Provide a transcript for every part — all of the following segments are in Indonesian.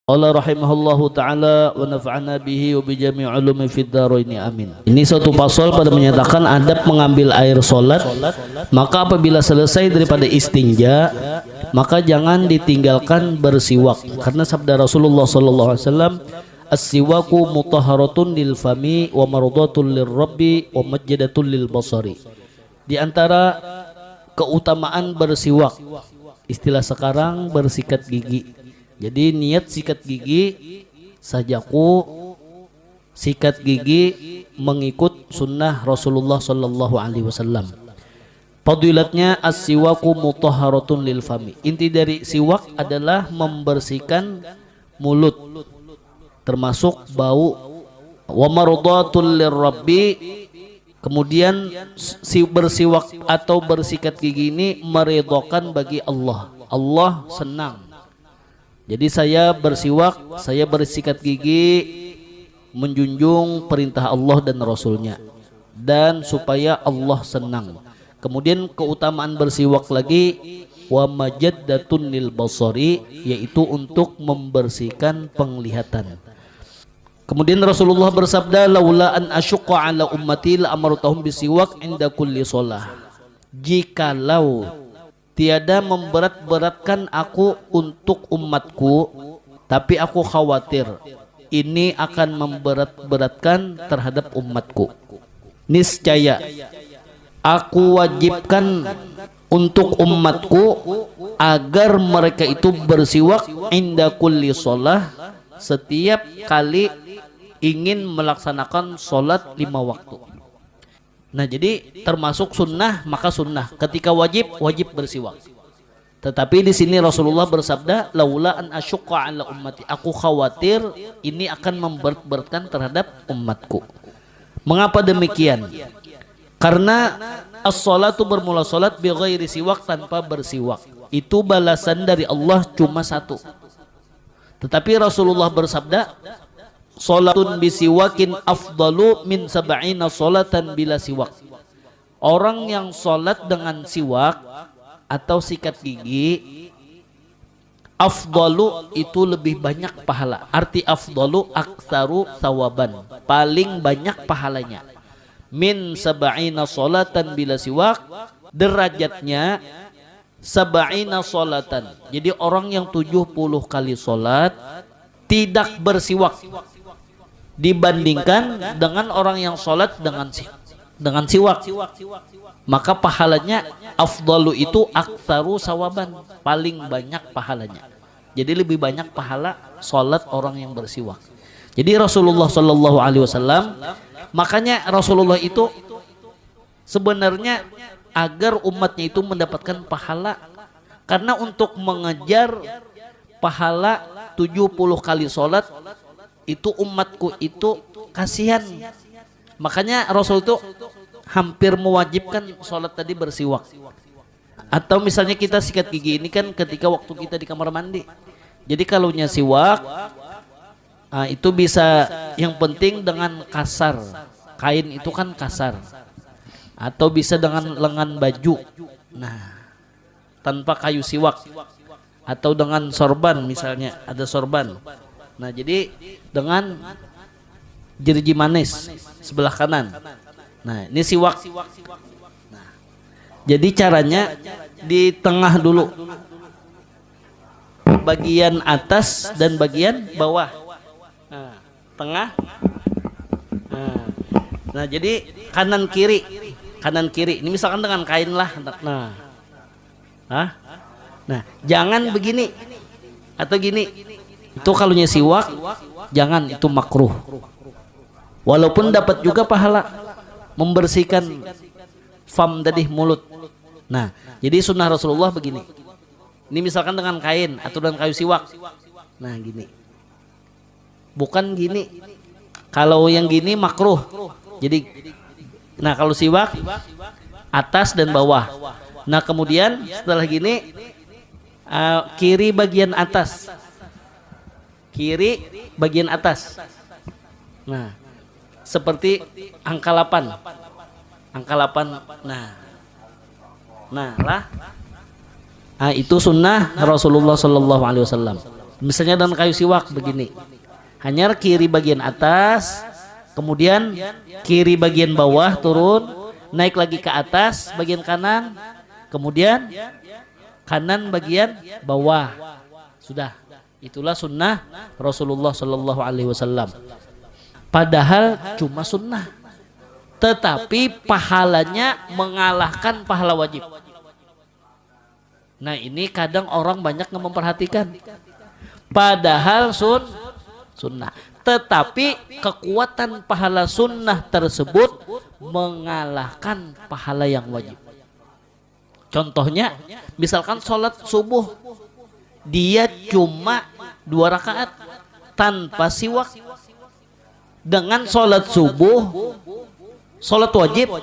Allah rahimahullahu ta'ala wa nafa'ana bihi wa bijami' ulumi fid dharaini amin. Ini suatu pasal pada menyatakan adab mengambil air solat. Maka apabila selesai daripada istinja, maka jangan ditinggalkan bersiwak, karena sabda Rasulullah sallallahu alaihi wasallam, as-siwaku mutahharatun lil fami wa mardatun lirabbi wa majdatun lil basari. Di antara keutamaan bersiwak, istilah sekarang bersikat gigi. Jadi niat sikat gigi, sajaku sikat gigi mengikut sunnah Rasulullah sallallahu alaihi wasallam. Fadilatnya as-siwaku mutahharatun lil fami. Inti dari siwak adalah membersihkan mulut termasuk bau. Wa mardatul lirabbi. Kemudian si bersiwak atau bersikat gigi ini meridhokan bagi Allah. Allah senang. Jadi saya bersiwak, saya bersikat gigi menjunjung perintah Allah dan Rasulnya, dan supaya Allah senang. Kemudian keutamaan bersiwak lagi, wa majaddatun lil basari, yaitu untuk membersihkan penglihatan. Kemudian Rasulullah bersabda, laula an asyqa ala ummati la amartuhum bisiwak inda kulli shalah. Jikalau tiada memberat-beratkan aku untuk umatku, tapi aku khawatir ini akan memberat-beratkan terhadap umatku. Niscaya aku wajibkan untuk umatku agar mereka itu bersiwak inda kulli shalah, setiap kali ingin melaksanakan sholat 5 waktu. Nah, jadi termasuk sunnah, maka sunnah. Ketika wajib, wajib bersiwak. Tetapi di sini Rasulullah bersabda, laula an asyqa ala ummati, aku khawatir ini akan memberat-beratkan terhadap umatku. Mengapa demikian? Karena as-salatu, bermula salat bi ghairi siwak, tanpa bersiwak, itu balasan dari Allah cuma satu. Tetapi Rasulullah bersabda, salatun bisiwakin afdalu min sab'ina salatan bila siwak. Orang yang salat dengan siwak atau sikat gigi, afdalu itu lebih banyak pahala. Arti afdalu aktsaru sawaban, paling banyak pahalanya. Min sab'ina salatan bila siwak, derajatnya sab'ina salatan. Jadi orang yang 70 kali salat tidak bersiwak dibandingkan dengan orang yang sholat dengan siwak, maka pahalanya afdalu itu aktsaru sawaban, paling banyak pahalanya. Jadi lebih banyak pahala sholat orang yang bersiwak. Jadi Rasulullah sallallahu alaihi wasallam, makanya Rasulullah itu sebenarnya agar umatnya itu mendapatkan pahala, karena untuk mengejar pahala 70 kali sholat itu umatku itu kasihan. Makanya Rasul itu hampir mewajibkan sholat tadi bersiwak. Atau misalnya kita sikat gigi ini kan ketika waktu kita di kamar mandi. Jadi kalau siwak, itu bisa, yang penting dengan kasar. Kain itu kan kasar. Atau bisa dengan lengan baju. Nah, tanpa kayu siwak. Atau dengan sorban, misalnya ada sorban. Nah, jadi dengan jeriji manis sebelah kanan. Nah, ini siwak. Nah, jadi caranya di tengah dulu, bagian atas dan bagian bawah. Nah, tengah. Nah, jadi kanan kiri. Ini misalkan dengan kain lah. Nah, jangan begini atau gini. Itu kalau siwak, jangan, itu makruh. Walaupun dapat juga pahala membersihkan fam tadi, mulut. Nah, jadi sunnah Rasulullah begini. Ini misalkan dengan kain atau dengan kayu siwak. Nah, gini. Bukan gini. Kalau yang gini makruh. Jadi, nah kalau siwak atas dan bawah. Nah, kemudian setelah gini, kiri bagian atas. Kiri bagian atas. Nah, seperti angka 8. Nah, itu sunnah Rasulullah sallallahu alaihi wasallam. Misalnya dengan kayu siwak begini. Hanya kiri bagian atas, kemudian kiri bagian bawah turun, naik lagi ke atas bagian kanan, kemudian kanan bagian bawah. Sudah. Itulah sunnah Rasulullah Sallallahu Alaihi Wasallam. Padahal cuma sunnah, tetapi pahalanya mengalahkan pahala wajib. Nah ini kadang orang banyak yang memperhatikan. Padahal sunnah, tetapi kekuatan pahala sunnah tersebut mengalahkan pahala yang wajib. Contohnya, misalkan sholat subuh, dia cuma 2 rakaat tanpa siwak. Dengan sholat subuh, sholat wajib,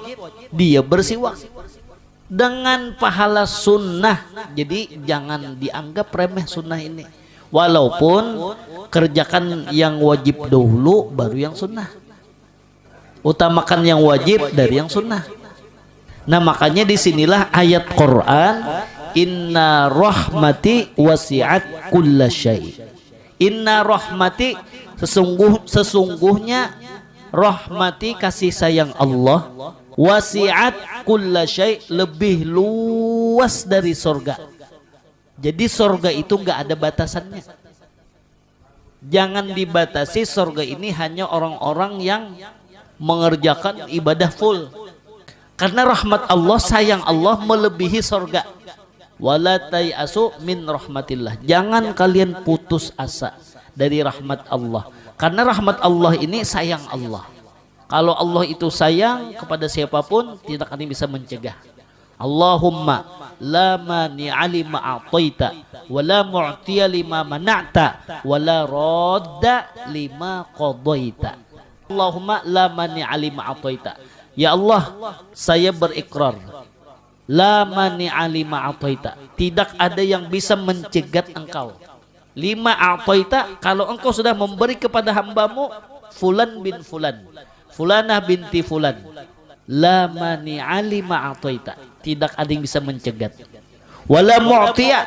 dia bersiwak dengan pahala sunnah. Jadi jangan dianggap remeh sunnah ini. Walaupun kerjakan yang wajib dahulu baru yang sunnah. Utamakan yang wajib dari yang sunnah. Nah makanya disinilah ayat Quran, Inna rahmati wasi'at kulla syai'. Inna rahmati, sesungguhnya rahmati, kasih sayang Allah, wasi'at kulla syai', lebih luas dari sorga. Jadi sorga itu gak ada batasannya. Jangan dibatasi, sorga ini hanya orang-orang yang mengerjakan ibadah full. Karena rahmat Allah, sayang Allah melebihi sorga. Wala tayasu min rahmatillah. Jangan kalian putus asa dari rahmat Allah. Karena rahmat Allah ini sayang Allah. Kalau Allah itu sayang kepada siapapun, tidak akan bisa mencegah. Allahumma la mani'a lima a'taita wa la mu'tiya lima mana'ta wa la radda lima qadaita. Allahumma la mani'a lima a'taita. Ya Allah, saya berikrar, la mani'a lima a'taita, tidak ada yang bisa mencegat engkau. Lima a'taita, kalau engkau sudah memberi kepada hambamu fulan bin fulan, fulanah binti fulan, la mani'a lima a'taita, tidak ada yang bisa mencegat. Wala mu'tiya,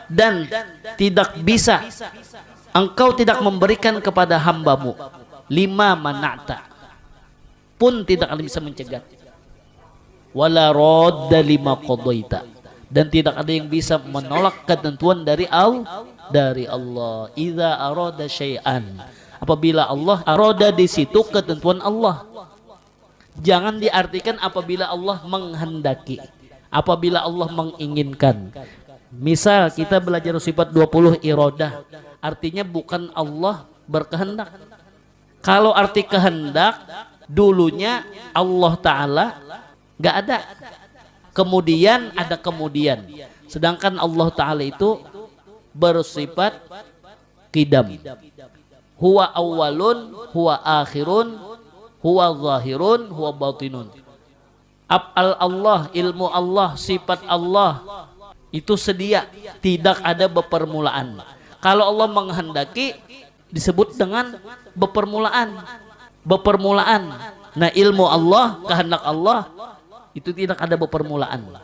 dan tidak bisa, engkau tidak memberikan kepada hambamu lima mana'ta, pun tidak akan bisa mencegat. Wala radda lima qadaita, dan tidak ada yang bisa menolak ketentuan dari Allah. Idza arada syai'an, apabila Allah arada, di situ ketentuan Allah. Jangan diartikan apabila Allah menghendaki, apabila Allah menginginkan. Misal kita belajar sifat 20 iradah, artinya bukan Allah berkehendak. Kalau arti kehendak, dulunya Allah Ta'ala gak ada, kemudian ada kemudian. Sedangkan Allah Ta'ala itu bersifat qidam. Huwa awwalun, huwa akhirun, huwa zahirun, huwa batinun. Af'al Allah, ilmu Allah, sifat Allah itu sedia, tidak ada bepermulaan. Kalau Allah menghendaki disebut dengan bepermulaan. Nah ilmu Allah, kehendak Allah itu tidak ada bepermulaan.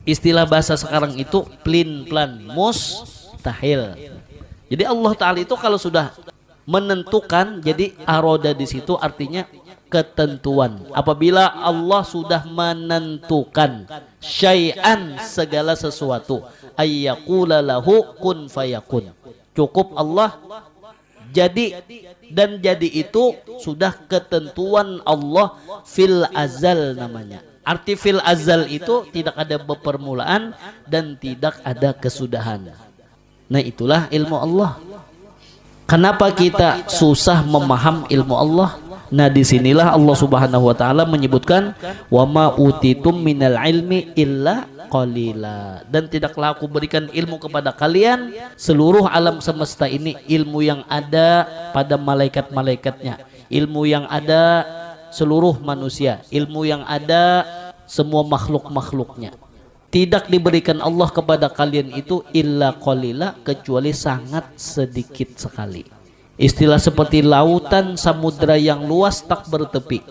Istilah bahasa sekarang itu plin plan, mustahil. Jadi Allah Ta'ala itu kalau sudah menentukan, jadi aroda di situ artinya ketentuan. Apabila Allah sudah menentukan syai'an, segala sesuatu, ayyaqula lahu kun fayakun, cukup Allah jadi, dan jadi itu sudah ketentuan Allah fil azal namanya. Arti fil azal itu tidak ada bepermulaan dan tidak ada kesudahan. Nah itulah ilmu Allah. Kenapa kita susah memaham ilmu Allah? Nah disinilah Allah Subhanahu Wa Taala menyebutkan wa ma utitum minal ilmi illa qalila, dan tidaklah aku berikan ilmu kepada kalian seluruh alam semesta ini, ilmu yang ada pada malaikat-malaikatnya, ilmu yang ada seluruh manusia, ilmu yang ada semua makhluk-makhluknya. Tidak diberikan Allah kepada kalian itu illa qalila, kecuali sangat sedikit sekali. Istilah seperti lautan, samudra yang luas tak bertepi,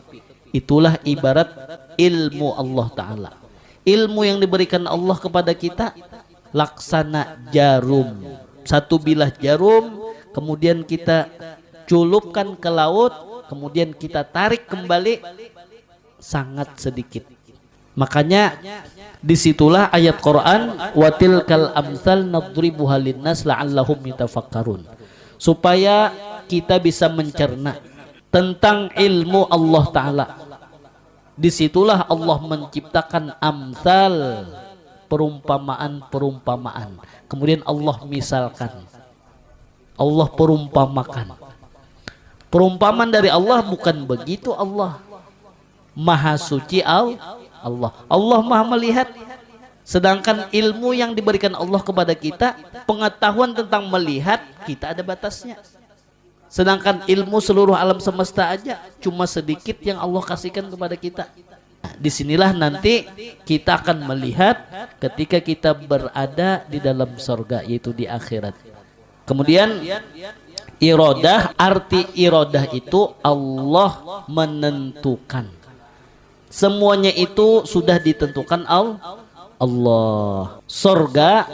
itulah ibarat ilmu Allah Ta'ala. Ilmu yang diberikan Allah kepada kita laksana jarum, satu bilah jarum, kemudian kita culupkan ke laut, kemudian kita tarik kembali, sangat sedikit. Makanya disitulah ayat Quran watil kal amsal nadribuha linnas la'allahum yatafakkarun, supaya kita bisa mencerna tentang ilmu Allah Ta'ala. Disitulah Allah menciptakan amsal, perumpamaan-perumpamaan. Kemudian Allah misalkan, Allah perumpamakan. Perumpamaan dari Allah bukan begitu. Allah Maha Suci Allah. Allah Maha melihat. Sedangkan ilmu yang diberikan Allah kepada kita, pengetahuan tentang melihat, kita ada batasnya. Sedangkan ilmu seluruh alam semesta aja cuma sedikit yang Allah kasihkan kepada kita. Nah, disinilah nanti kita akan melihat ketika kita berada di dalam surga, yaitu di akhirat. Kemudian iradah, arti iradah itu Allah menentukan. Semuanya itu sudah ditentukan Allah. Surga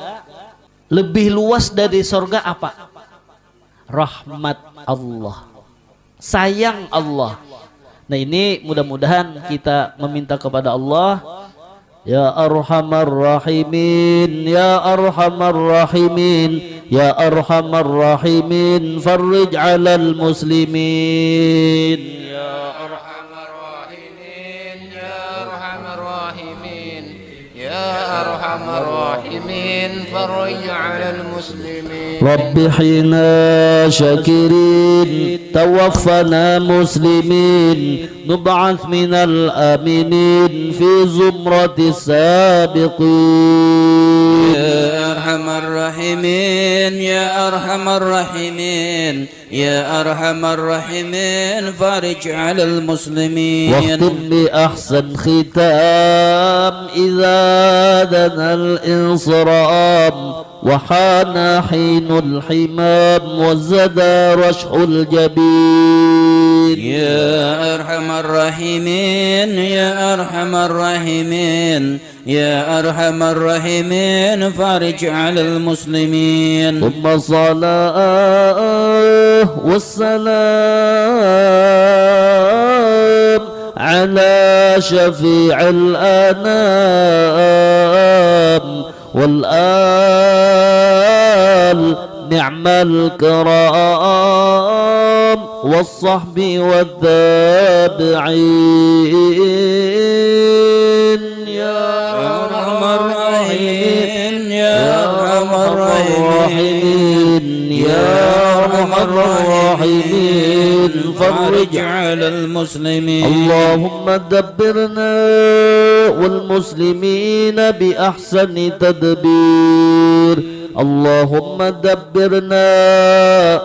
lebih luas dari surga apa? Rahmat Allah, sayang Allah. Nah ini mudah-mudahan kita meminta kepada Allah, ya Arhamar Rahimin, ya Arhamar Rahimin, ya Arhamar Rahimin, farrij 'alal muslimin. Ya Arhamar Rahimin, ya Arhamar Rahimin, ya Arhamar Rahimin, farrij 'alal muslimin. Rabbi hina syakirin, tawaffana muslimin, nub'ath minal aminin fi zumratis sabiqin. Ya Arhamar Rahimin, ya Arhamar Rahimin, ya Arhamar Rahimin, farij 'alal muslimin. Waqtim bi ahsan khitam idza danal insram, وحان حين الحمام وزدى رشح الجبين. يا أرحم الراحمين، يا أرحم الراحمين، يا أرحم الراحمين، فارج على المسلمين. ثم الصلاة والسلام على شفيع الأنام والآل نعم الكرام والصحب والتابعين. يا أرحم الراحمين، يا أرحم الراحمين، يا أرحم الراحمين، فرج على المسلمين. اللهم دبرنا والمسلمين بأحسن تدبير. اللهم دبرنا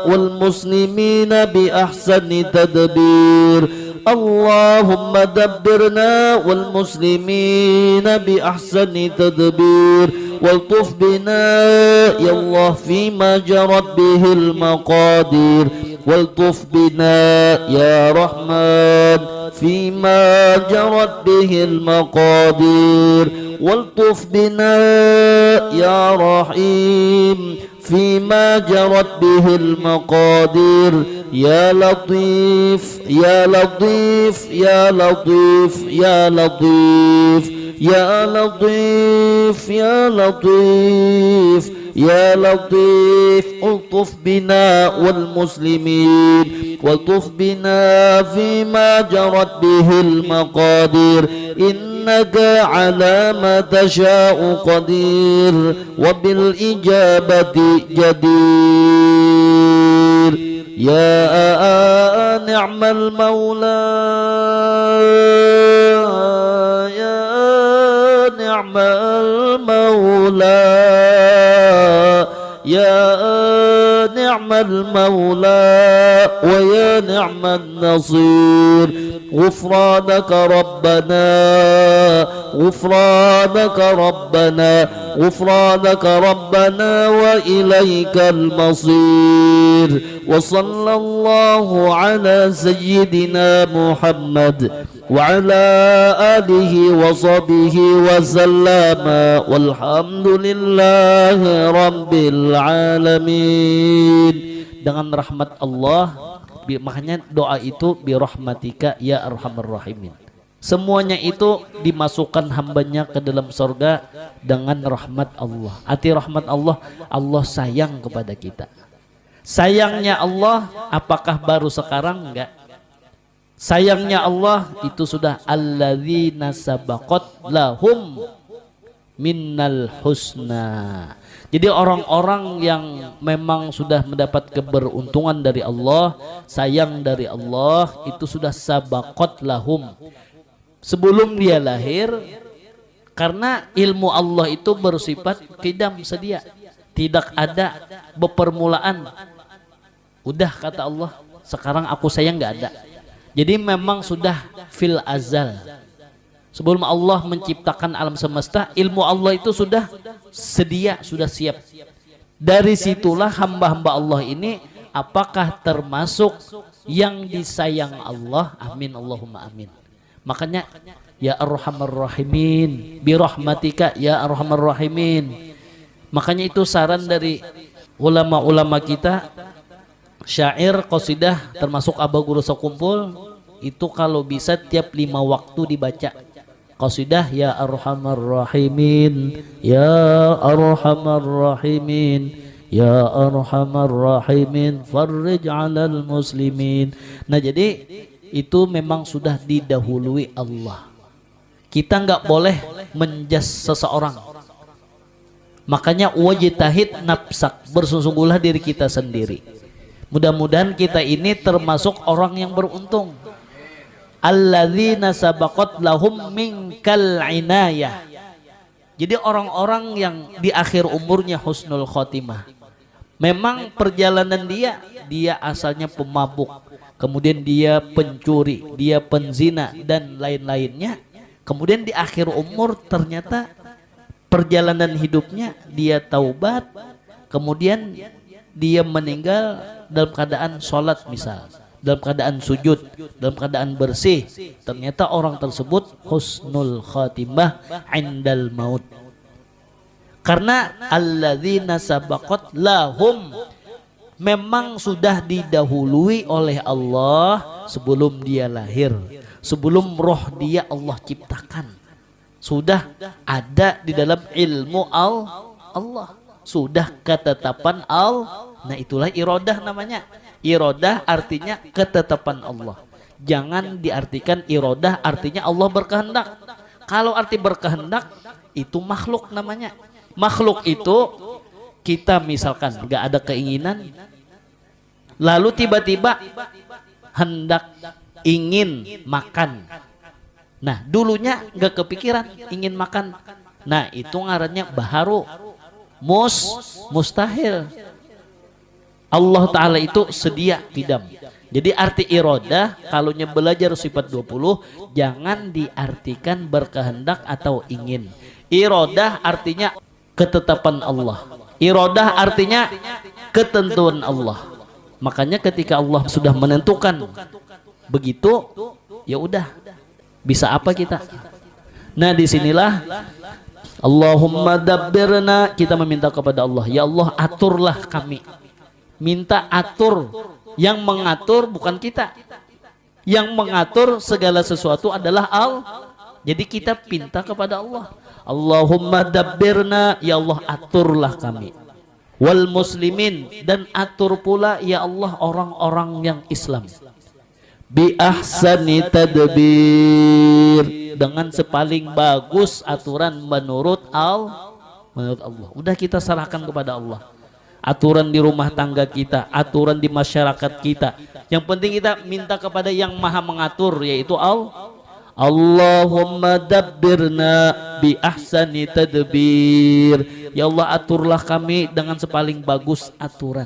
والمسلمين بأحسن تدبير. اللهم دبرنا والمسلمين بأحسن تدبير. والطف بنا يا الله فيما جرت به المقادير. والطف بنا يا رحمن فيما جرت به المقادير. والطف بنا يا رحيم فيما جرت به المقادير. يا لطيف يا لطيف يا لطيف يا لطيف يا لطيف يا لطيف يا لطيف. الطف بنا والمسلمين، والطف بنا فيما جرت به المقادير. إنك على ما تشاء قدير وبالإجابة جدير. يا نعم المولى، يا نعم المولى، يا نعم المولى ويا نعم النصير. غفرانك ربنا، غفرانك ربنا، غفرانك ربنا وإليك المصير. wa sallallahu ala sayyidina Muhammad wa ala alihi wa sahbihi wa sallama walhamdulillahi rabbil alamin. Dengan rahmat Allah, makanya doa itu bi rahmatika ya arhamar rahimin. Semuanya itu dimasukkan hambanya ke dalam surga dengan rahmat Allah. Arti rahmat Allah, Allah sayang kepada kita. Sayangnya Allah apakah baru sekarang? Enggak. Sayangnya Allah itu sudah alladzina sabaqat lahum minnal husna. Jadi orang-orang yang memang sudah mendapat keberuntungan dari Allah, sayang dari Allah, itu sudah sabaqat lahum. Sebelum dia lahir, karena ilmu Allah itu bersifat qidam, sedia, tidak ada bepermulaan. Udah kata Allah, sekarang aku sayang, nggak ada. Jadi memang sudah fil azal. Sebelum Allah menciptakan alam semesta, ilmu Allah itu sudah sedia, sudah siap. Dari situlah hamba-hamba Allah ini apakah termasuk yang disayang Allah? Amin Allahumma amin. Makanya ya arhamar rahimin bi rahmatika ya arhamar rahimin. Makanya itu saran dari ulama-ulama kita, syair, qasidah termasuk Aba Guru Sekumpul itu kalau bisa tiap 5 waktu dibaca. Qasidah ya arhamar rahimin ya arhamar rahimin ya arhamar rahimin farrij 'alal muslimin. Nah, jadi itu memang sudah didahului Allah. Kita nggak boleh menjas seseorang. Makanya wajtahid nafsak, bersungguh-sungguhlah diri kita sendiri. Mudah-mudahan kita ini termasuk orang yang beruntung. Alladzina sabaqat lahum minkal inayah. Jadi orang-orang yang di akhir umurnya husnul khotimah. Memang perjalanan dia asalnya pemabuk. Kemudian dia pencuri, dia penzina dan lain-lainnya. Kemudian di akhir umur ternyata perjalanan hidupnya dia taubat. Kemudian dia meninggal dalam keadaan sholat misal, dalam keadaan sujud, dalam keadaan bersih. Ternyata orang tersebut husnul khatimah indal maut. Karena alladzina sabaqat lahum, memang sudah didahului oleh Allah sebelum dia lahir, sebelum roh dia Allah ciptakan, sudah ada di dalam ilmu Allah, sudah ketetapan Allah. Nah itulah iradah namanya. Iradah artinya ketetapan Allah. Jangan diartikan iradah artinya Allah berkehendak. Kalau arti berkehendak itu makhluk namanya. Makhluk itu kita misalkan gak ada keinginan, lalu tiba-tiba hendak ingin makan. Nah dulunya gak kepikiran ingin makan. Nah itu ngarannya baharu, mustahil. Allah Ta'ala itu sedia qidam. Jadi arti irodah kalau belajar sifat 20 jangan diartikan berkehendak atau ingin. Irodah artinya ketetapan Allah. Irodah artinya ketentuan Allah. Makanya ketika Allah sudah menentukan begitu, ya udah, bisa apa kita? Nah disinilah Allahumma dabbirna, kita meminta kepada Allah, ya Allah aturlah kami. Minta atur, yang mengatur bukan kita. Yang mengatur segala sesuatu adalah Allah. Jadi kita pinta kepada Allah, Allahumma dabbirna, ya Allah aturlah kami. Wal muslimin, dan atur pula ya Allah orang-orang yang Islam. Bi ahsani tadbir, dengan sepaling bagus aturan menurut Allah. Udah kita serahkan kepada Allah. Aturan di rumah tangga kita, aturan di masyarakat kita. Yang penting kita minta kepada yang maha mengatur, yaitu Allah. Allahumma dabbirna bi ahsani tadbir, ya Allah aturlah kami dengan sepaling bagus aturan.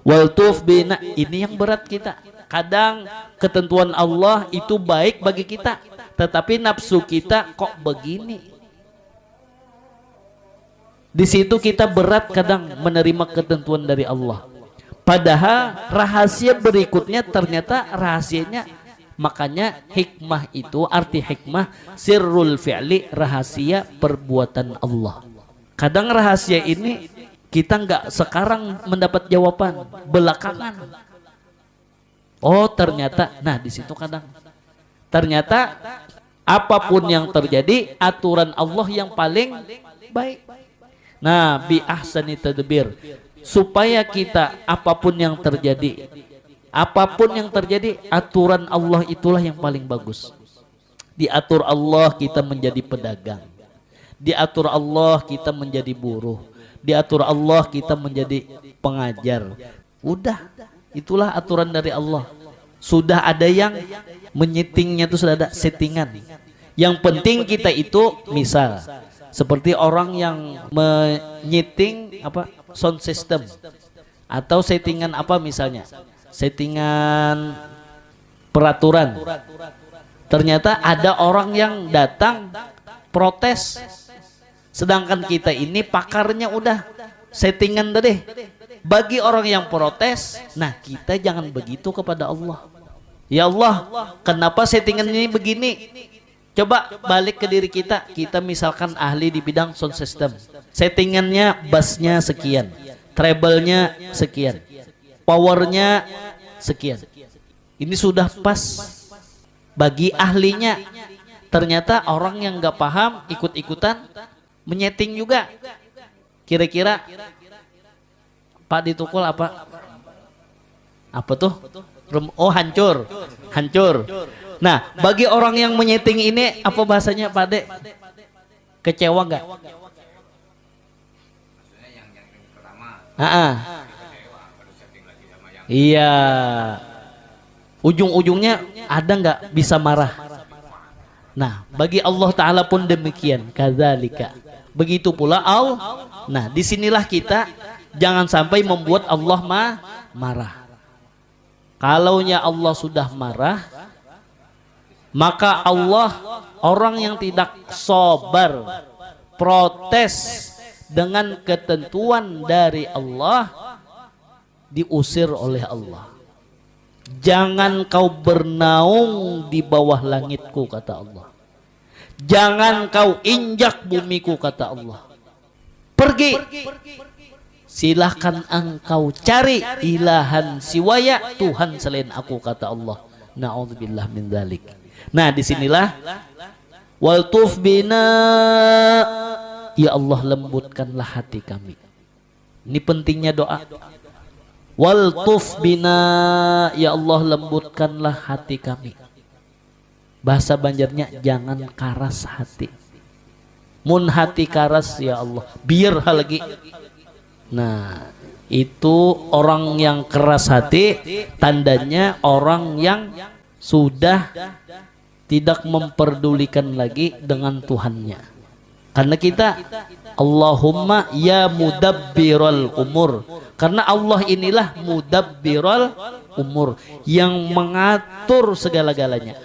Waltuf bina, ini yang berat kita. Kadang ketentuan Allah itu baik bagi kita, tetapi nafsu kita kok begini. Di situ kita berat kadang menerima ketentuan dari Allah. Padahal rahasia berikutnya ternyata rahasianya, makanya hikmah itu, arti hikmah sirrul fi'li, rahasia perbuatan Allah. Kadang rahasia ini kita nggak sekarang mendapat jawaban, belakangan. Oh ternyata, nah di situ kadang ternyata apapun yang terjadi aturan Allah yang paling baik. Nah bi ahsani tadbir, supaya kita apapun yang terjadi, aturan Allah itulah yang paling bagus. Diatur Allah kita menjadi pedagang, diatur Allah kita menjadi buruh, diatur Allah kita menjadi pengajar. Udah, itulah aturan dari Allah. Sudah ada yang menyetingnya, itu sudah ada settingan. Yang penting kita itu, misal seperti orang yang menyeting sound system atau settingan misalnya settingan peraturan. Ternyata ada orang yang datang protes, sedangkan kita ini pakarnya udah settingan tadi. Bagi orang yang protes, nah kita jangan begitu kepada Allah. Ya Allah, kenapa settingan ini begini? Coba balik ke diri kita. Kita misalkan ahli di bidang sound system, settingannya bassnya sekian, treble-nya sekian, powernya sekian. Ini sudah pas bagi ahlinya. Ternyata orang yang nggak paham ikut-ikutan menyeting juga. Kira-kira Pak ditukul apa tuh? Oh hancur. Nah bagi orang yang menyeting ini apa bahasanya Pak De? Kecewa nggak? Iya. Ujung-ujungnya ada nggak bisa marah? Nah bagi Allah Ta'ala pun demikian. Kadzalika. Begitu pula Allah. Nah disinilah kita jangan sampai membuat Allah marah. Kalaunya Allah sudah marah, maka Allah, orang yang tidak sabar protes dengan ketentuan dari Allah, diusir oleh Allah. Jangan kau bernaung di bawah langitku, kata Allah. Jangan kau injak bumiku, kata Allah. Pergi. Silahkan engkau cari ilahan siwaya, Tuhan selain aku, kata Allah. Na'udzubillah min dzalik. Nah disinilah waltuf bina, ya Allah lembutkanlah hati kami. Ini pentingnya doa. Waltuf bina, ya Allah lembutkanlah hati kami. Bahasa Banjarnya jangan karas hati. Mun hati karas ya Allah biar lagi. Nah itu orang yang keras hati, tandanya orang yang sudah tidak memperdulikan lagi dengan Tuhannya. Karena kita Allahumma ya mudabbiral umur, karena Allah inilah mudabbiral umur, yang mengatur segala-galanya,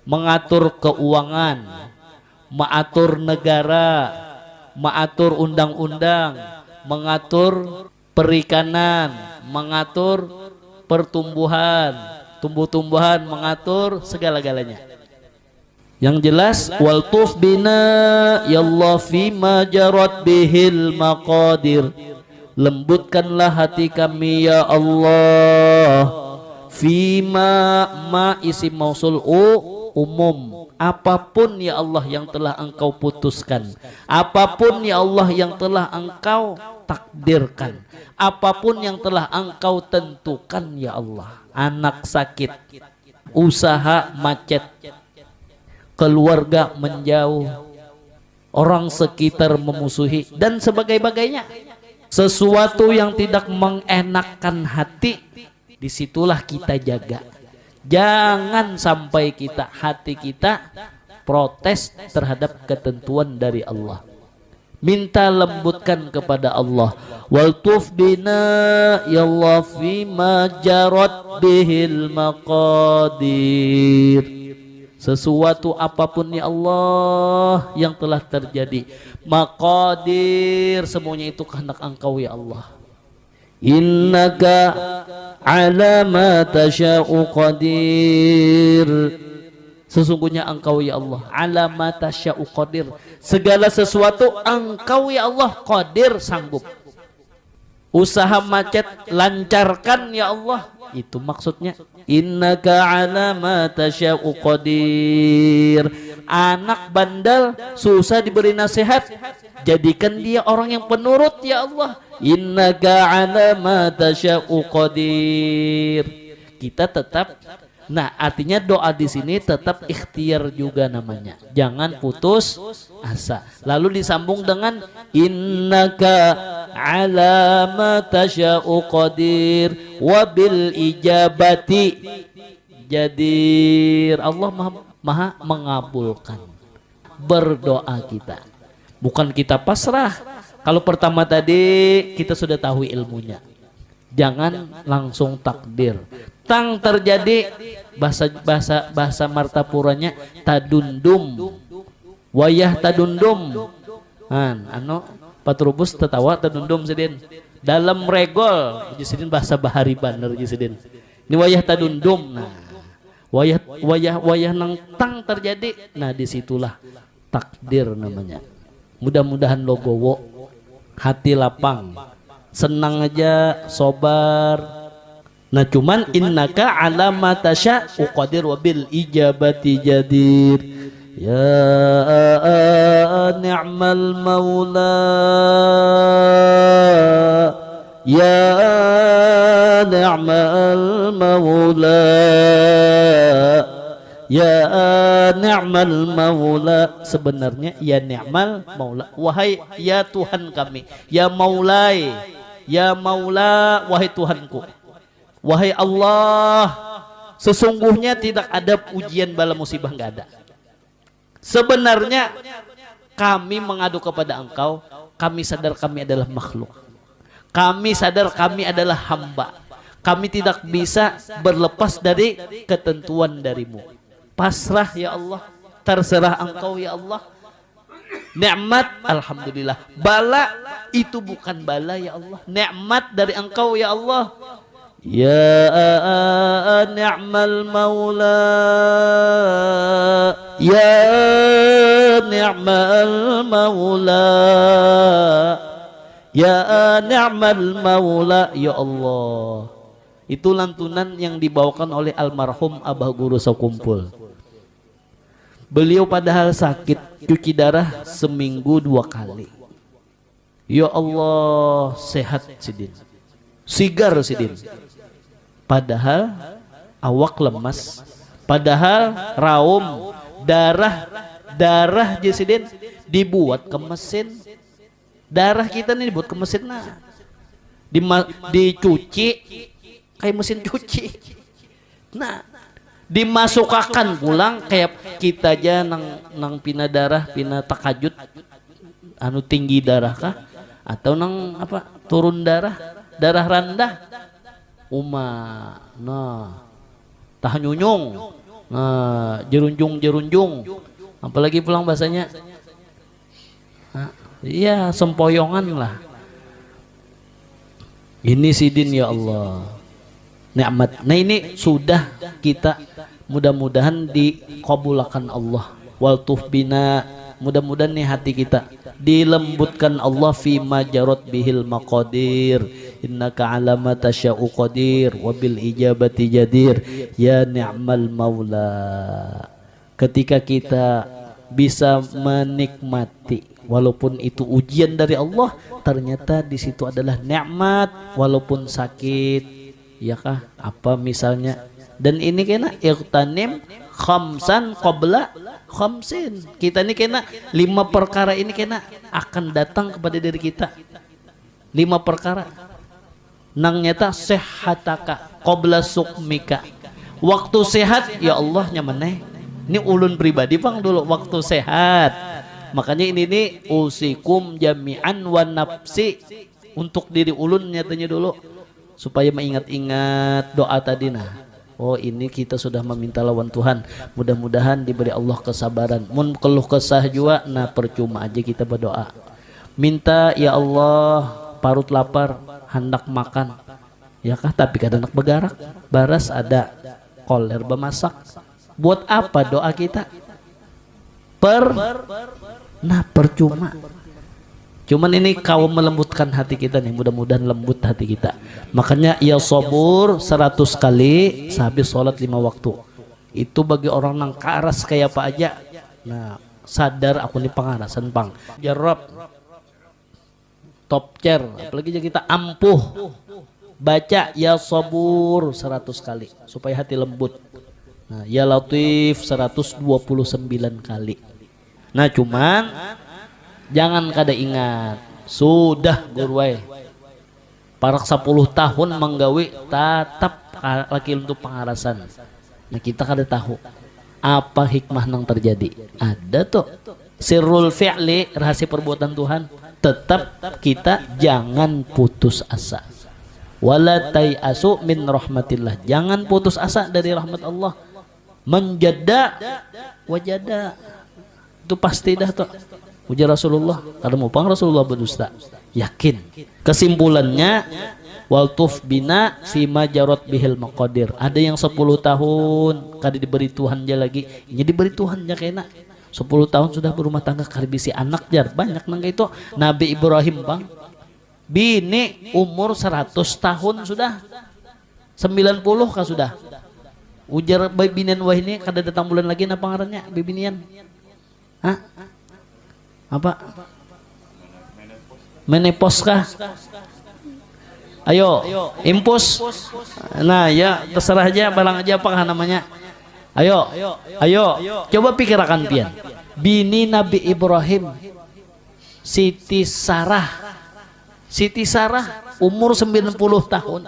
mengatur keuangan, mengatur negara, mengatur undang-undang, mengatur perikanan, mengatur pertumbuhan, tumbuh-tumbuhan, mengatur segala-galanya. Yang jelas waltuf bina ya Allah fima jarat bihil maqadir, lembutkanlah hati kami ya Allah. Fima ma isim mausul umum, apapun ya Allah yang telah engkau putuskan, apapun ya Allah yang telah engkau takdirkan, apapun yang telah engkau tentukan ya Allah. Anak sakit, usaha macet, keluarga menjauh, orang sekitar memusuhi dan sebagainya. Sesuatu yang tidak mengenakkan hati, disitulah kita jaga. Jangan sampai hati kita protes terhadap ketentuan dari Allah. Minta lembutkan kepada Allah. Waltuf bina ya Allah fima jarat bihil maqadir. Sesuatu apapun ya Allah yang telah terjadi, maqadir, semuanya itu kehendak engkau ya Allah. innaka ala ma tasya'u qadir. Sesungguhnya engkau ya Allah ala ma tasya'u qadir, segala sesuatu engkau ya Allah qadir, sanggup. Usaha macet lancarkan ya Allah, itu maksudnya innaka ala ma tasya'u qadir. Anak bandel susah diberi nasihat, jadikan dia orang yang penurut ya Allah. Innaka ala ma tasya'u qadir. Kita tetap, nah artinya doa di sini tetap ikhtiar juga namanya, jangan putus asa. Lalu disambung dengan innaka ala ma tasya'u qadir wa bil ijabati jadir. Allah maha mengabulkan berdoa kita, bukan kita pasrah. Kalau pertama tadi kita sudah tahu ilmunya, jangan langsung takdir. Tang terjadi bahasa Martapuranya tadundum, wayah tadundum. Patrubus tertawa tadundum sidin. Dalam regol sidin bahasa bahari baner sidin. Ini wayah tadundum. Nah, wayah nang tang terjadi. Nah, disitulah takdir namanya. Mudah-mudahan logowo hati lapang, senang aja, sobar. Nah cuman innaka ala ma tasya'u qadir wa bil ijabati jadir. Ya ni'mal maula, ya ni'mal maula, ya ni'mal maula. Sebenarnya ya ni'mal maula, wahai ya Tuhan kami, ya maulai, ya maula, wahai Tuhanku, wahai Allah, sesungguhnya tidak ada ujian bala musibah, nggak ada. Sebenarnya kami mengadu kepada Engkau, kami sadar kami adalah makhluk, kami sadar kami adalah hamba, kami tidak bisa berlepas dari ketentuan darimu. Pasrah ya Allah, terserah Engkau ya Allah. Nikmat alhamdulillah, bala itu bukan bala ya Allah, nikmat dari Engkau ya Allah. Ya ni'mal maula, ya ni'mal maula, ya ni'mal maula. Ya Allah, itu lantunan yang dibawakan oleh almarhum Abah Guru Sakumpul. Beliau padahal sakit, cuci darah seminggu 2 kali. Ya Allah, sehat sidin, sigar sidin. Padahal awak lemas, padahal raum, darah jesidin dibuat ke mesin. Darah kita nih dibuat ke mesin, nah dicuci kayak mesin cuci. Nah dimasukkan pulang kayak kita aja nang pina darah, pina takajut, anu tinggi darah kah, atau nang apa turun darah rendah. Nah tah nyunyung, nah jerunjung, apalagi pulang bahasanya, iya sempoyongan lah. Ini sidin ya Allah, nikmat. Nah ini sudah kita mudah-mudahan dikabulkan Allah. Wal tuhbina, mudah-mudahan nih hati kita dilembutkan Allah fi majarot bihil maqadir. Innaka ala ma tasya'u qadir wa bil ijabati jadir. Ya ni'mal maula. Ketika kita bisa menikmati walaupun itu ujian dari Allah, ternyata di situ adalah nikmat walaupun sakit, ya kah? Apa misalnya? Dan ini kena iqtanim khamsan qabla khamsin. Kita ini kena 5 perkara ini kena akan datang kepada diri kita. 5 perkara. Nang nyata sehataka qabla sukmika. Waktu sehat ya Allah nyamaneh. Ini ulun pribadi bang dulu waktu sehat. Makanya ini nih usikum jami'an wa nafsi, untuk diri ulun nyatanya dulu supaya mengingat-ingat doa tadi. Nah oh ini kita sudah meminta lawan Tuhan, mudah-mudahan diberi Allah kesabaran. Mun keluh kesah juga, nah percuma aja kita berdoa. Minta ya Allah parut lapar, hendak makan. Ya kah, tapi kada hendak begarak. Baras ada koler bemasak. Buat apa doa kita? Percuma. Cuman ini kau melembutkan hati kita nih, mudah-mudahan lembut hati kita. Makanya ya sabur 100 kali sehabis sholat 5 waktu. Itu bagi orang yang karas kayak apa aja. Nah, sadar aku nih pengarasan pang. Jarab top chair, apalagi kita ampuh. Baca ya sabur 100 kali supaya hati lembut. Nah, ya latif 129 kali. Nah, cuman jangan kada ingat. Sudah gurwai. Parak 10 tahun menggawi tatap laki untuk pengarasan. Nah, kita kada tahu apa hikmah yang terjadi. Ada tuh sirrul fi'li, rahasia perbuatan Tuhan. Tetap kita jangan putus asa. Wala tai'asu min rahmatillah. Jangan putus asa dari rahmat Allah. Menjada wajada. Itu pasti dah tuh. Ujar Rasulullah, kada mau pang Rasulullah berdusta. Yakin. Kesimpulannya, waltuf bina fima jarot bihil maqadir. Ada yang 10 tahun kada diberi Tuhan aja lagi. Ini diberi Tuhan aja kena. 10 tahun sudah berumah tangga kada bisi anak jar. Banyak nang itu. Nabi Ibrahim bang. Bini umur 100 tahun sudah. 90 kah sudah. Ujar bibinian wah ini kada datang bulan lagi napa ngarannya bibinian? Hah? Apa? Menepos kah? Ayo, impus. Nah, ya terserah aja, balang aja apa namanya. Ayo. Coba pikirkan pian. Bini Nabi Ibrahim, Siti Sarah umur 90 tahun.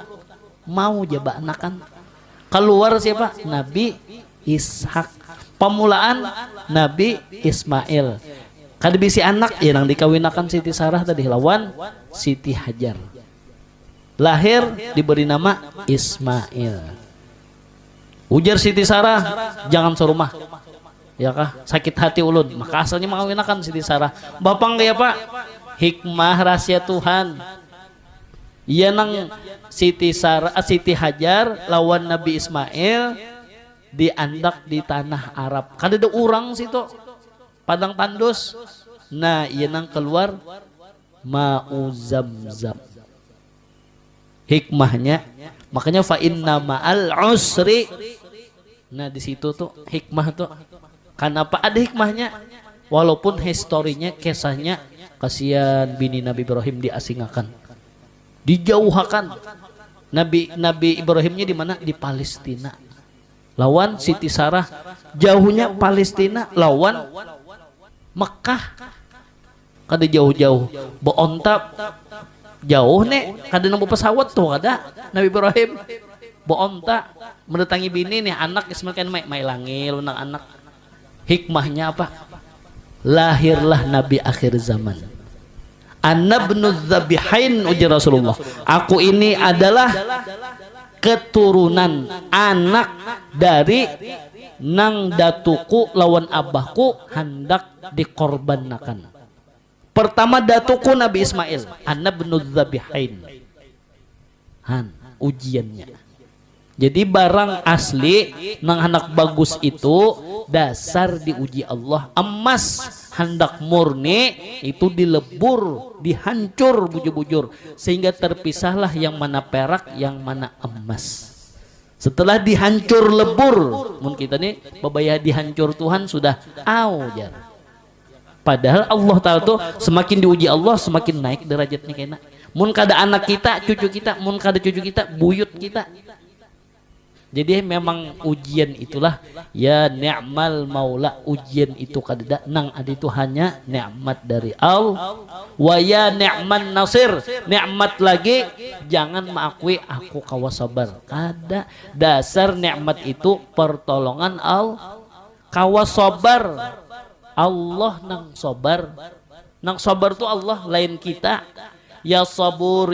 Mau jaba anakan. Keluar siapa? Nabi Ishak. Pamulaan Nabi Ismail. Kada bisi anak ya nang dikawinakan Siti Sarah tadi lawan Siti Hajar. Lahir diberi nama Ismail. Ujar Siti Sarah, jangan serumah. Ya kah? Sakit hati ulun. Maka asalnya mengawinakan Siti Sarah. Bapang kaya pak? Hikmah rahasia Tuhan. Iya nang Siti Hajar lawan Nabi Ismail diandak di tanah Arab. Kada ada orang situ. Padang tandus. Nah, iya nang keluar ma'u Zamzam. Hikmahnya, makanya fa inna ma'al usri. Nah, di situ tuh hikmah tuh. Kenapa ada hikmahnya? Walaupun historinya, kisahnya kasihan bini Nabi Ibrahim diasingkan. Dijauhakan. Nabi Ibrahimnya di mana? Di Palestina. Lawan Siti Sarah jauhnya Palestina lawan Mekah. Kada jauh-jauh. Beontap jauh nih. Kada nang pesawat tuh kada. Nabi Ibrahim beontak mendatangi bini nih anak Ismail kan mai langil nang anak. Hikmahnya apa? Lahirlah Nabi akhir zaman. Ana ibnu dzabihain ujar Rasulullah. Aku ini adalah keturunan anak dari nang datuku lawan abahku hendak dikorbankan. Pertama datuku Nabi Ismail, Ana ibnu dzabihain. Ujiannya. Jadi barang asli nang anak bagus itu dasar diuji Allah. Emas hendak murni itu dilebur, dihancur bujur-bujur sehingga terpisahlah yang mana perak, yang mana emas. Setelah dihancur lebur, mungkin kita nih babaya dihancur Tuhan sudah jar. Padahal Allah Ta'ala tuh semakin diuji Allah semakin naik derajatnya kena. Mun kada anak kita, cucu kita, mun kada cucu kita, buyut kita. Jadi memang ujian itulah ya ni'mal maula, ujian itu kada nang ada itu hanya nikmat dari Allah. Wa ya ni'man nasir, nikmat lagi jangan mengakui aku kawa sabar. Kada, dasar nikmat itu pertolongan Allah. Kawa sabar Allah nang sabar. Nang sabar tu Allah lain kita. Ya sabur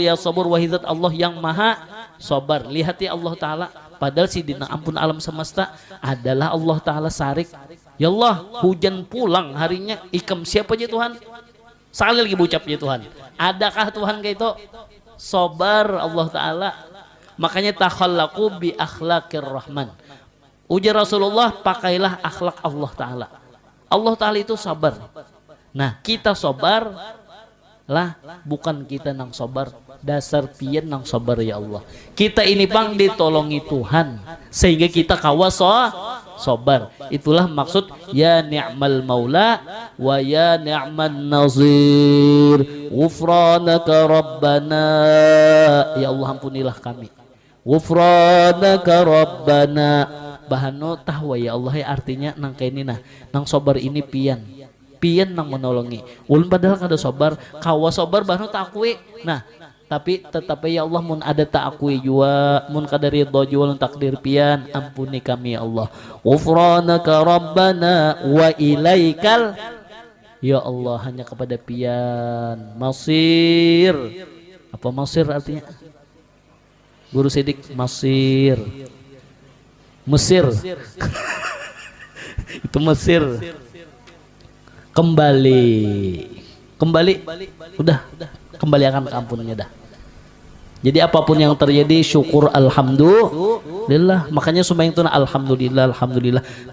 wahizat Allah yang maha sabar. Lihat ya Allah Ta'ala. Padahal si dina ampun alam semesta adalah Allah Ta'ala sarik. Ya Allah hujan pulang harinya ikam siapa aja Tuhan? Sekali lagi ucap ya Tuhan. Adakah Tuhan kayak itu? sabar Allah Ta'ala. Makanya takhallaqu bi akhlaqir rahman. Ujar Rasulullah, pakailah akhlak Allah Ta'ala. Allah Ta'ala itu sabar. Nah kita sabar lah, bukan kita nang sabar dasar pian nang sabar ya Allah. Kita ini bang ditolongi Tuhan sehingga kita kawas sabar. Itulah maksud ya ni'mal maula wa ya ni'man nazir. Ghufranaka rabbana, ya Allah ampunilah kami. Ghufranaka rabbana, bahano tahwa ya Allah, ya artinya nang kaini nah nang sabar ini pian nang menolongi. Ulun padahal kada sabar, kawa sabar bahano takwi. Nah, tapi tetap ya Allah mun ada takwi jua, mun kada ridho jua ulun takdir pian, ampuni kami ya Allah. Ghufranaka rabbana wa ilaikal, ya Allah hanya kepada pian masir. Apa masir artinya? Guru Sidik, Mesir. Itu Mesir. Kembali udah kembali akan ke ampunannya dah. Jadi apapun yang terjadi syukur alhamdulillah. Makanya sembahyang itu alhamdulillah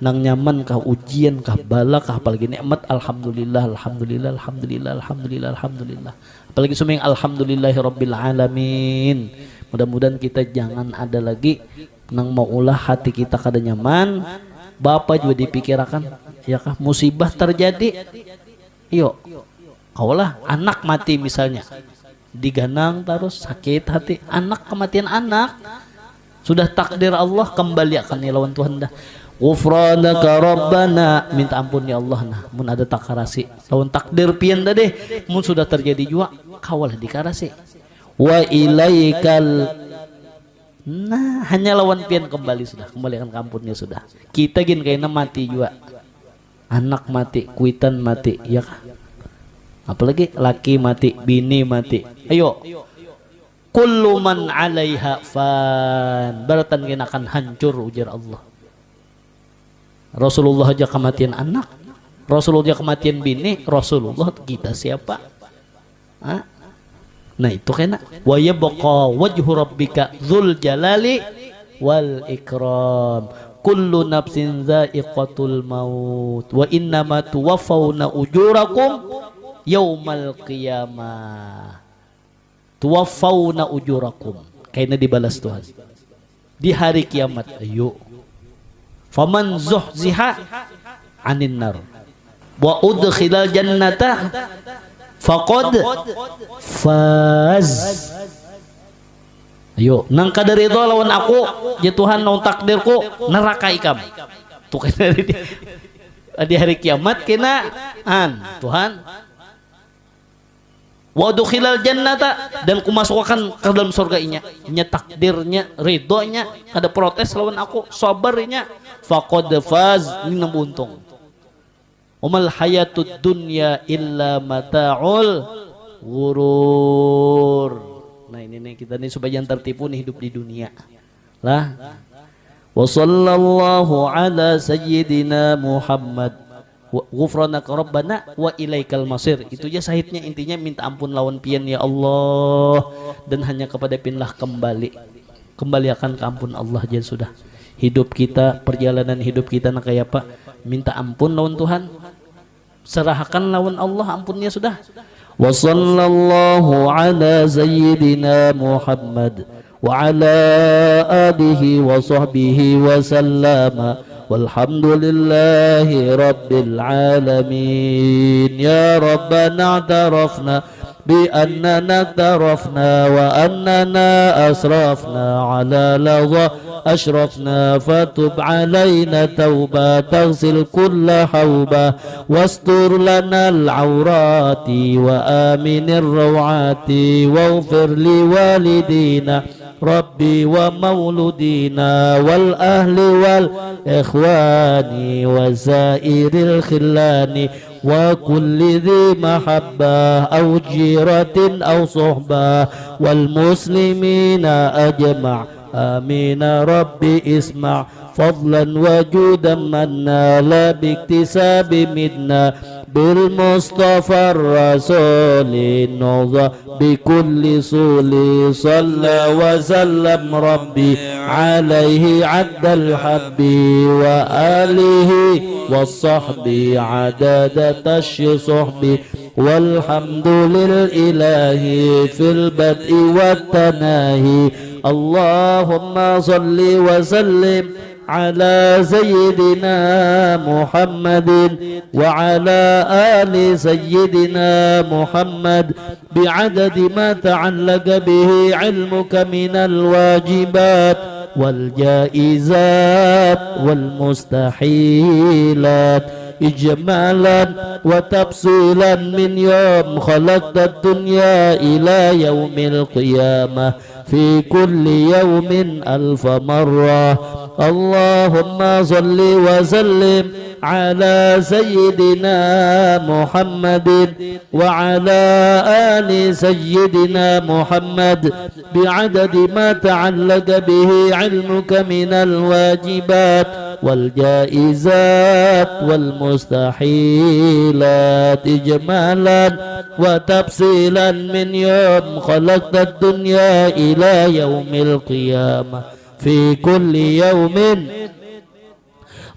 nang nyaman kah ujian kah bala kah apalagi nikmat alhamdulillah. Apalagi sembahyang alhamdulillahirabbil alamin. Mudah-mudahan kita jangan ada lagi nang mau ulah hati kita kada nyaman. Bapak juga dipikirkan ya kah musibah terjadi. Yo, kaulah anak mati misalnya, diganang terus sakit hati, anak kematian anak sudah takdir Allah, kembali akan lawan Tuhan dah. Ghufranaka rabbana, minta ampun ya Allah. Nah mun ada takarasi lawan takdir pian dah deh, mun sudah terjadi juga kawalah dikarasi. Wa ilaikal, nah hanya lawan pian kembali sudah, kembalikan kampunnya sudah. Kita gin kayaknya mati juga, anak mati, kuitan mati, ya kah? Apalagi laki mati, bini mati. Ayo, kullu man 'alaiha fan, beratan kena akan hancur, ujar Allah. Rasulullah aja kematian anak, Rasulullah kematian bini, Rasulullah kita siapa? Hah? Nah itu kena wa yabqa wajhu rabbika dzul jalali wal ikram. Kullu nafsin za'iqatul maut wa innama tuwaffawna ujurakum yaumal qiyamah. Tuwaffawna ujurakum, kayaknya dibalas Tuhan di hari kiamat. Ayo, faman zuhziha 'anil nar wa udkhilal jannata faqad faz. Ayo nang kada ridho lawan aku ya Tuhan, nang takdirku neraka ikam tuh kena di hari kiamat kena Tuhan. Wa udkhilal jannata, dan kumasukkan ke dalam surga nya takdirnya ridhonya, kada protes lawan aku, sabarnya faqad faz, ini nang untung. Umal hayatud dunya illa mata'ul ghurur. Nah ini nih kita nih supaya jangan tertipu nih hidup di dunia lah. Wa sallallahu ala sayyidina Muhammad ghufranaka rabbana wa ilaikal masir. Itu aja sahidnya, intinya minta ampun lawan pian ya Allah, dan hanya kepada pinlah kembali akan ke ampun Allah aja sudah. Hidup kita, perjalanan hidup kita nak kayak apa, minta ampun lawan Tuhan, serahkan lawan Allah, ampunnya sudah. Wa sallallahu ala sayyidina Muhammad wa ala alihi wa sahbihi wa sallama walhamdulillahi rabbil alamin. Ya Rabbana i'tarafna bi annana i'tarafna wa annana asrafna ala lagha أشرفنا فتب علينا توبة تغسل كل حوبة واستر لنا العورات وآمن الروعات واغفر لوالدينا ربي ومولودينا والأهل والإخوان وسائر الخلان وكل ذي محبة أو جيرة أو صحبة والمسلمين أجمع. آمين ربي اسمع فضلا وجودا منا لا باكتساب منا بالمصطفى الرسول النظى بكل صول صلى وسلم ربي عليه عد الحب وآله والصحب عدد تش صحبي والحمد للإله في البدء والتناهي اللهم صل وسلم على سيدنا محمد وعلى آل سيدنا محمد بعدد ما تعلق به علمك من الواجبات والجائزات والمستحيلات إجمالا وتفصيلا من يوم خلقت الدنيا إلى يوم القيامة في كل يوم 1000 مرة اللهم صل وسلم على سيدنا محمد وعلى آل سيدنا محمد بعدد ما تعلق به علمك من الواجبات والجائزات والمستحيلات إجمالا وتفصيلا من يوم خلقت الدنيا إلى يوم القيامة في كل يوم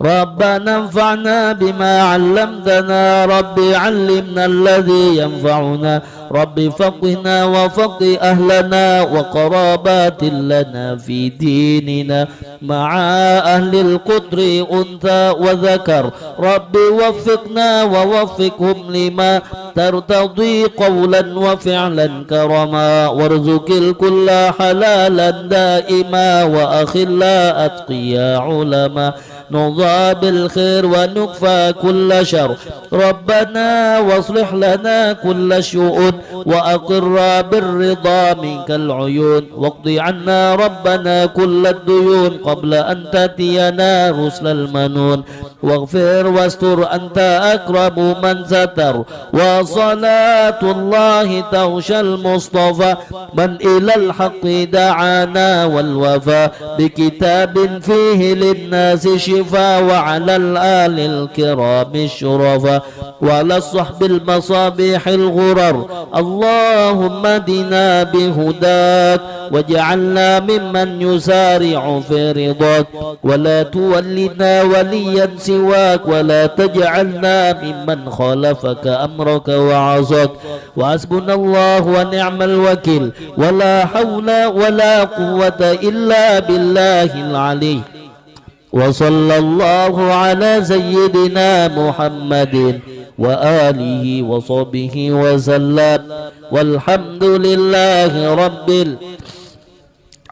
ربنا انفعنا بما علمتنا ربي علمنا الذي ينفعنا ربي فقهنا وفقه أهلنا وقرابات لنا في ديننا مع أهل القدر أنثى وذكر ربي وفقنا ووفقهم لما ترتضي قولا وفعلا كرما وارزق الكل حلالا دائما وأخلا أتقيا علما نضى بالخير ونكفى كل شر ربنا واصلح لنا كل شؤون وأقر بالرضا منك العيون واقض عنا ربنا كل الديون قبل أن تأتينا رسل المنون واغفر واستر أنت أكرم من ستر وصلاة الله توشى المصطفى من إلى الحق دعانا والوفا بكتاب فيه للناس شفا وعلى الآل الكرام الشرفا وعلى الصحب المصابيح الغرر اللهم اهدنا بهداك واجعلنا ممن يسارع في رضاك ولا تولنا وليا سواك ولا تجعلنا ممن خالفك أمرك وعصاك وحسبنا الله ونعم الوكيل ولا حول ولا قوة إلا بالله العلي وصلى الله على سيدنا محمد وآله وصحبه وسلم والحمد لله رب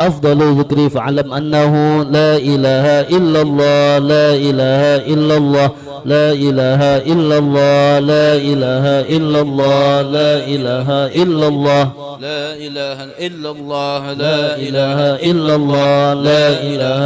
أفضل ذكري فاعلم أنه لا إله إلا الله لا إله إلا الله لا إله إلا الله لا إله إلا الله لا إله إلا الله لا إله إلا الله لا إله إلا الله لا إله